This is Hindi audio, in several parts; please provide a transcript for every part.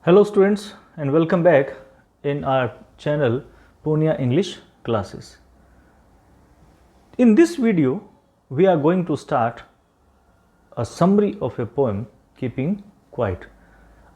Hello students and welcome back in our channel Punya English classes. In this video we are going to start a summary of a poem Keeping Quiet.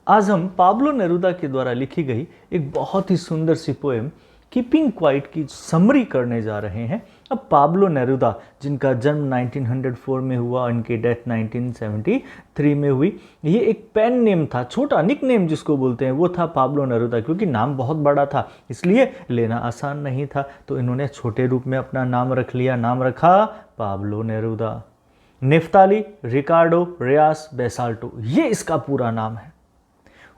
आज हम पाब्लो नेरुदा के द्वारा लिखी गई एक बहुत ही सुंदर सी पोएम कीपिंग क्वाइट की समरी करने जा रहे हैं। अब पाब्लो नेरुदा जिनका जन्म 1904 में हुआ, इनकी डेथ 1973 में हुई, ये एक पेन नेम था, छोटा निक नेम जिसको बोलते हैं वो था पाब्लो नेरुदा। क्योंकि नाम बहुत बड़ा था इसलिए लेना आसान नहीं था, तो इन्होंने छोटे रूप में अपना नाम रख लिया। नाम रखा पाब्लो नेरुदा। नेफ्ताली रिकार्डो रेयास बेसाल्टो, ये इसका पूरा नाम है।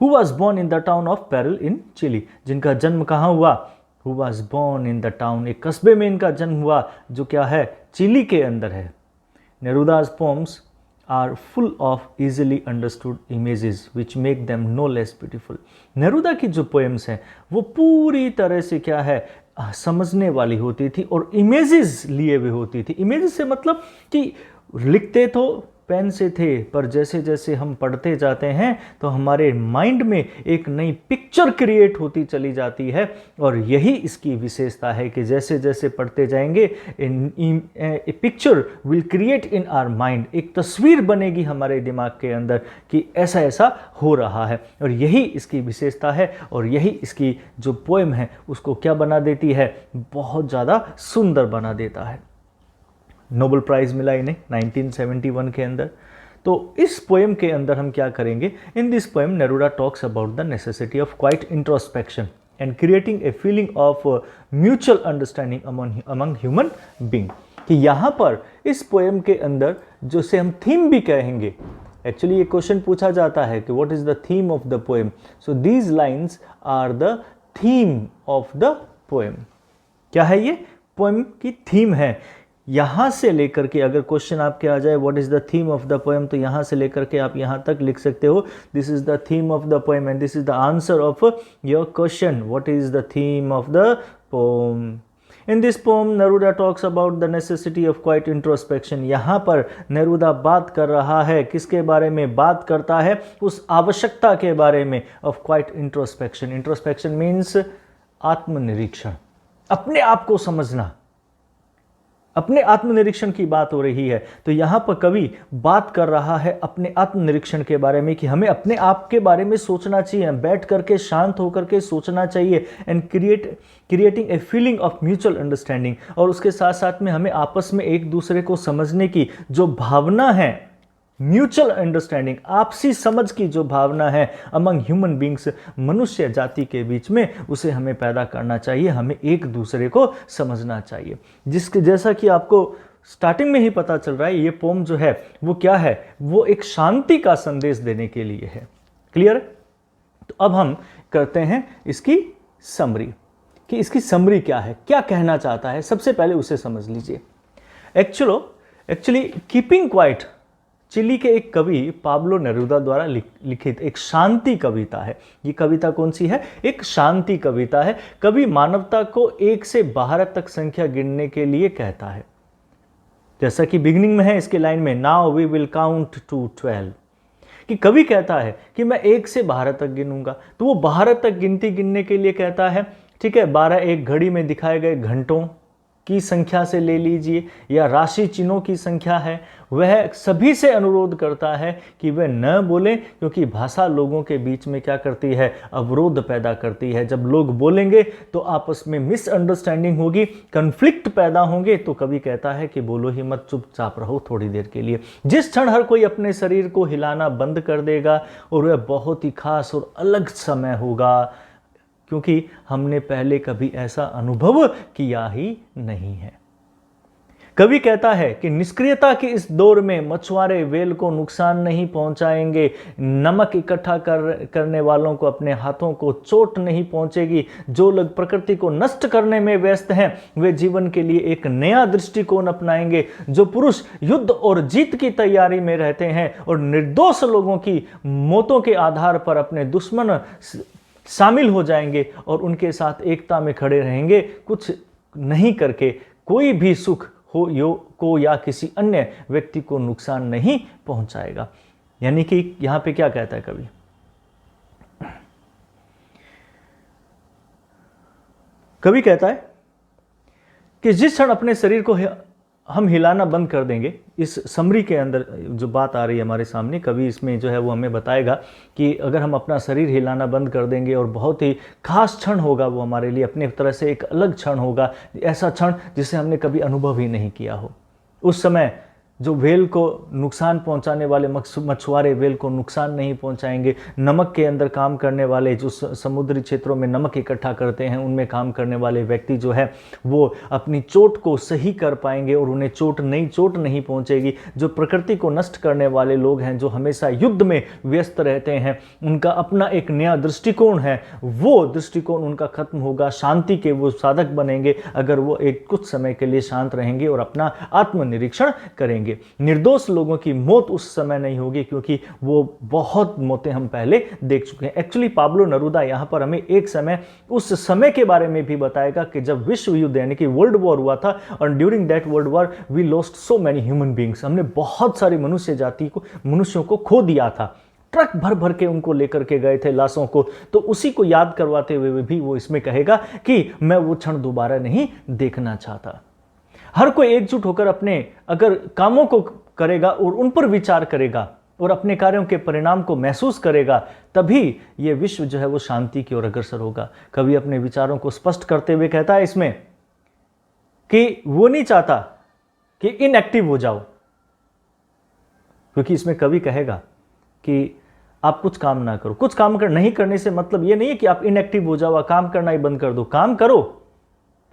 Who was born in the town of Parral in Chile, जिनका जन्म कहाँ हुआ? Who was born in the town, एक कस्बे में इनका जन्म हुआ जो क्या है, चिली के अंदर है। Neruda's poems are full of easily understood images which make them no less beautiful. Neruda की जो पोएम्स हैं वो पूरी तरह से क्या है, समझने वाली होती थी और इमेजेस लिए हुए होती थी। इमेजेस से मतलब कि लिखते तो पेन से थे, पर जैसे जैसे हम पढ़ते जाते हैं तो हमारे माइंड में एक नई पिक्चर क्रिएट होती चली जाती है। और यही इसकी विशेषता है कि जैसे जैसे पढ़ते जाएंगे a picture will create in our mind, एक तस्वीर बनेगी हमारे दिमाग के अंदर कि ऐसा ऐसा हो रहा है। और यही इसकी विशेषता है और यही इसकी जो पोएम है उसको क्या बना देती है, बहुत ज़्यादा सुंदर बना देता है। नोबेल प्राइज़ मिला इन्हें 1971 के अंदर। तो इस पोएम के अंदर हम क्या करेंगे, in this poem Neruda talks about the necessity of quite introspection and creating a feeling of mutual understanding among human being. कि यहाँ पर इस पोएम के अंदर जो से हम थीम भी कहेंगे, एक्चुअली ये क्वेश्चन पूछा जाता है कि what is the theme of the poem. So these lines are the theme of the poem. क्या है ये, पोएम की थीम है। यहाँ से लेकर के अगर क्वेश्चन आपके आ जाए what is the theme of the poem, तो यहाँ से लेकर के आप यहाँ तक लिख सकते हो this is the theme of the poem and this is the answer of your question, what is the theme of the poem. In this poem Neruda talks about the necessity of quite introspection. यहाँ पर नेरुदा बात कर रहा है, किसके बारे में बात करता है, उस आवश्यकता के बारे में of quite introspection. Introspection means आत्मनिरीक्षण, अपने आप को समझना, अपने आत्मनिरीक्षण की बात हो रही है। तो यहाँ पर कवि बात कर रहा है अपने आत्मनिरीक्षण के बारे में कि हमें अपने आप के बारे में सोचना चाहिए, बैठ करके शांत होकर के सोचना चाहिए and creating a feeling of mutual understanding. और उसके साथ साथ में हमें आपस में एक दूसरे को समझने की जो भावना है, म्यूचुअल अंडरस्टैंडिंग, आपसी समझ की जो भावना है अमंग ह्यूमन बींग्स, मनुष्य जाति के बीच में, उसे हमें पैदा करना चाहिए। हमें एक दूसरे को समझना चाहिए। जिसके जैसा कि आपको स्टार्टिंग में ही पता चल रहा है, ये पोम जो है वो क्या है, वो एक शांति का संदेश देने के लिए है। क्लियर? तो अब हम करते हैं इसकी समरी, कि इसकी समरी क्या है, क्या कहना चाहता है। सबसे पहले उसे समझ लीजिए। एक्चुअली कीपिंग क्वाइट चिली के एक कवि पाब्लो नेरुदा द्वारा लिखित एक शांति कविता है। ये कविता कौन सी है, एक शांति कविता है। कवि मानवता को 1 से 12 तक संख्या गिनने के लिए कहता है। जैसा कि बिगिनिंग में है इसके लाइन में, now we will count to 12, कि कवि कहता है कि मैं 1 से 12 तक गिनूंगा। तो वो 12 तक गिनती गिनने के लिए कहता है। ठीक है, 12 एक घड़ी में दिखाए गए घंटों की संख्या से ले लीजिए या राशि चिन्हों की संख्या है। वह सभी से अनुरोध करता है कि वे न बोलें, क्योंकि भाषा लोगों के बीच में क्या करती है, अवरोध पैदा करती है। जब लोग बोलेंगे तो आपस में मिसअंडरस्टैंडिंग होगी, कन्फ्लिक्ट पैदा होंगे। तो कवि कहता है कि बोलो ही मत, चुपचाप रहो थोड़ी देर के लिए। जिस क्षण हर कोई अपने शरीर को हिलाना बंद कर देगा और वह बहुत ही खास और अलग समय होगा, क्योंकि हमने पहले कभी ऐसा अनुभव किया ही नहीं है। कवि कहता है कि निष्क्रियता की इस दौर में मछुआरे वेल को नुकसान नहीं पहुंचाएंगे, नमक इकट्ठा करने वालों को अपने हाथों को चोट नहीं पहुंचेगी। जो लोग प्रकृति को नष्ट करने में व्यस्त हैं वे जीवन के लिए एक नया दृष्टिकोण अपनाएंगे। जो पुरुष युद्ध और जीत की तैयारी में रहते हैं और निर्दोष लोगों की मौतों के आधार पर अपने दुश्मन शामिल हो जाएंगे और उनके साथ एकता में खड़े रहेंगे, कुछ नहीं करके कोई भी सुख को या किसी अन्य व्यक्ति को नुकसान नहीं पहुंचाएगा। यानी कि यहाँ पे क्या कहता है कवि, कवि कहता है कि जिस क्षण अपने शरीर को हम हिलाना बंद कर देंगे, इस समरी के अंदर जो बात आ रही है हमारे सामने, कवि इसमें जो है वो हमें बताएगा कि अगर हम अपना शरीर हिलाना बंद कर देंगे और बहुत ही खास क्षण होगा वो हमारे लिए, अपने तरह से एक अलग क्षण होगा, ऐसा क्षण जिसे हमने कभी अनुभव ही नहीं किया हो। उस समय जो वेल को नुकसान पहुंचाने वाले मछुआरे वेल को नुकसान नहीं पहुंचाएंगे, नमक के अंदर काम करने वाले जो समुद्री क्षेत्रों में नमक इकट्ठा करते हैं उनमें काम करने वाले व्यक्ति जो है वो अपनी चोट को सही कर पाएंगे और उन्हें चोट नहीं पहुंचेगी। जो प्रकृति को नष्ट करने वाले लोग हैं, जो हमेशा युद्ध में व्यस्त रहते हैं, उनका अपना एक नया दृष्टिकोण है, वो दृष्टिकोण उनका खत्म होगा। शांति के वो साधक बनेंगे अगर वो एक कुछ समय के लिए शांत रहेंगे और अपना आत्मनिरीक्षण करेंगे। निर्दोष लोगों की मौत उस समय नहीं होगी, क्योंकि वो बहुत मौतें हम पहले देख चुके हैं। एक्चुअली पाब्लो नेरुदा यहां पर हमें एक समय, उस समय के बारे में भी बताएगा कि जब विश्व युद्ध यानी कि वर्ल्ड वॉर हुआ था, और during that world war we lost so many human beings, हमने बहुत सारी मनुष्यों को खो दिया था। ट्रक भर भर के उनको लेकर के गए थे लाशों को। तो उसी को याद करवाते हुए भी वो इसमें कहेगा कि मैं वो क्षण दोबारा नहीं देखना चाहता। हर कोई एकजुट होकर अपने अगर कामों को करेगा और उन पर विचार करेगा और अपने कार्यों के परिणाम को महसूस करेगा, तभी ये विश्व जो है वो शांति की ओर अग्रसर होगा। कवि अपने विचारों को स्पष्ट करते हुए कहता है इसमें कि वो नहीं चाहता कि इनएक्टिव हो जाओ, क्योंकि इसमें कवि कहेगा कि आप कुछ काम ना करो। कुछ काम नहीं करने से मतलब ये नहीं है कि आप इनएक्टिव हो जाओ, काम करना ही बंद कर दो। काम करो,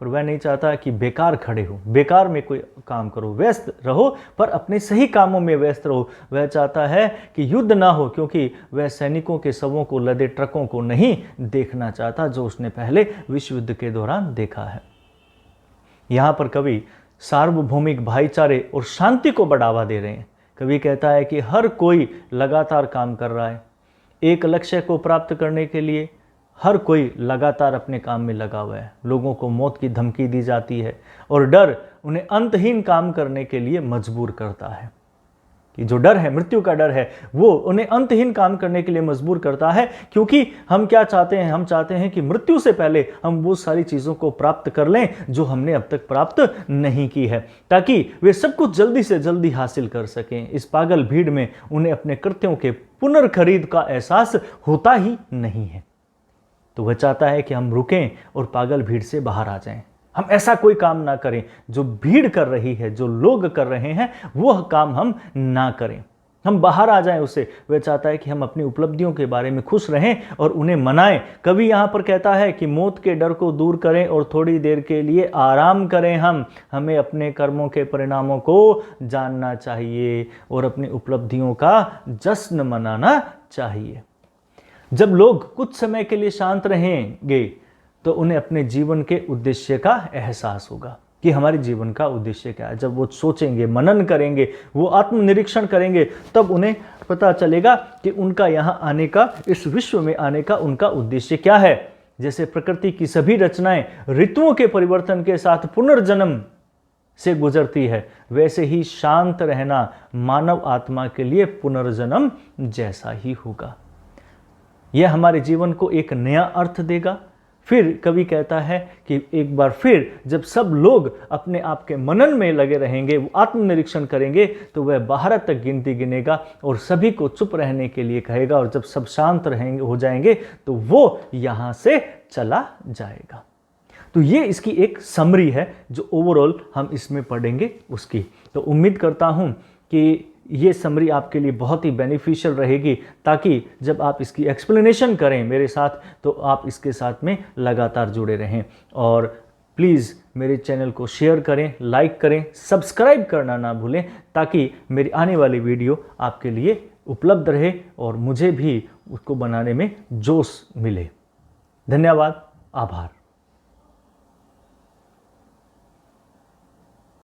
पर वह नहीं चाहता कि बेकार खड़े हो, बेकार में कोई काम करो, व्यस्त रहो पर अपने सही कामों में व्यस्त रहो। वह चाहता है कि युद्ध ना हो, क्योंकि वह सैनिकों के शवों को लदे ट्रकों को नहीं देखना चाहता जो उसने पहले विश्व युद्ध के दौरान देखा है। यहां पर कवि सार्वभौमिक भाईचारे और शांति को बढ़ावा दे रहे हैं। कवि कहता है कि हर कोई लगातार काम कर रहा है एक लक्ष्य को प्राप्त करने के लिए। हर कोई लगातार अपने काम में लगा हुआ है। लोगों को मौत की धमकी दी जाती है और डर उन्हें अंतहीन काम करने के लिए मजबूर करता है। कि जो डर है, मृत्यु का डर है, वो उन्हें अंतहीन काम करने के लिए मजबूर करता है। क्योंकि हम क्या चाहते हैं? हम चाहते हैं कि मृत्यु से पहले हम वो सारी चीज़ों को प्राप्त कर लें जो हमने अब तक प्राप्त नहीं की है, ताकि वे सब कुछ जल्दी से जल्दी हासिल कर सकें। इस पागल भीड़ में उन्हें अपने कृत्यों के पुनर्खरीद का एहसास होता ही नहीं है। तो वह चाहता है कि हम रुकें और पागल भीड़ से बाहर आ जाएं। हम ऐसा कोई काम ना करें जो भीड़ कर रही है, जो लोग कर रहे हैं, वो काम हम ना करें, हम बाहर आ जाएं उससे। वह चाहता है कि हम अपनी उपलब्धियों के बारे में खुश रहें और उन्हें मनाएं। कवि यहाँ पर कहता है कि मौत के डर को दूर करें और थोड़ी देर के लिए आराम करें। हमें अपने कर्मों के परिणामों को जानना चाहिए और अपनी उपलब्धियों का जश्न मनाना चाहिए। जब लोग कुछ समय के लिए शांत रहेंगे तो उन्हें अपने जीवन के उद्देश्य का एहसास होगा कि हमारे जीवन का उद्देश्य क्या है। जब वो सोचेंगे, मनन करेंगे, वो आत्मनिरीक्षण करेंगे, तब उन्हें पता चलेगा कि उनका यहाँ आने का, इस विश्व में आने का उनका उद्देश्य क्या है। जैसे प्रकृति की सभी रचनाएं ऋतुओं के परिवर्तन के साथ पुनर्जन्म से गुजरती है, वैसे ही शांत रहना मानव आत्मा के लिए पुनर्जन्म जैसा ही होगा। यह हमारे जीवन को एक नया अर्थ देगा। फिर कवि कहता है कि एक बार फिर जब सब लोग अपने आप के मनन में लगे रहेंगे, वो आत्मनिरीक्षण करेंगे, तो वह 12 तक गिनती गिनेगा और सभी को चुप रहने के लिए कहेगा। और जब सब शांत रहेंगे, हो जाएंगे, तो वो यहाँ से चला जाएगा। तो ये इसकी एक समरी है जो ओवरऑल हम इसमें पढ़ेंगे उसकी। तो उम्मीद करता हूँ कि ये समरी आपके लिए बहुत ही बेनिफिशियल रहेगी, ताकि जब आप इसकी एक्सप्लेनेशन करें मेरे साथ, तो आप इसके साथ में लगातार जुड़े रहें। और प्लीज़ मेरे चैनल को शेयर करें, लाइक करें, सब्सक्राइब करना ना भूलें, ताकि मेरी आने वाली वीडियो आपके लिए उपलब्ध रहे और मुझे भी उसको बनाने में जोश मिले। धन्यवाद, आभार।